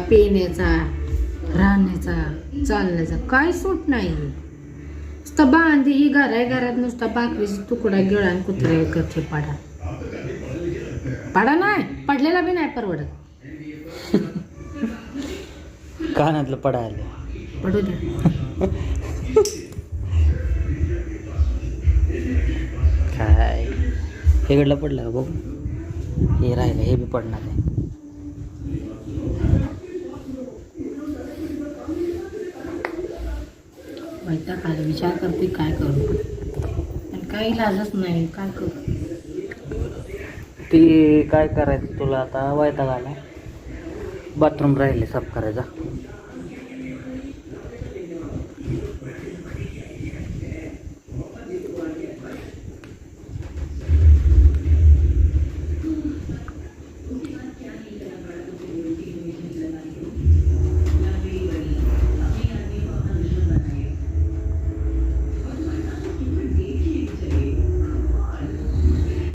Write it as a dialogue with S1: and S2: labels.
S1: पिण्याचा, राहण्याचा, चालण्याचा काय सूट नाही. नुसतं बांधी ही घरात नुसता भाकरीचा तुकडा गिळा आणि कुत्र्या करते पाडा. पाडा नाही पडलेला बी नाही परवडत.
S2: कानातलं पडायला
S1: पडू द्या.
S2: काय हे घडलं पडलं का बघू. हे राहिलं हे बी पडणार आहे.
S1: वैताग आला. विचार करते काय करू पण काही इलाजच नाही. काय करू
S2: ती काय करायचं तुला आता वैताग आला. बाथरूम राहिले साफ करायचा.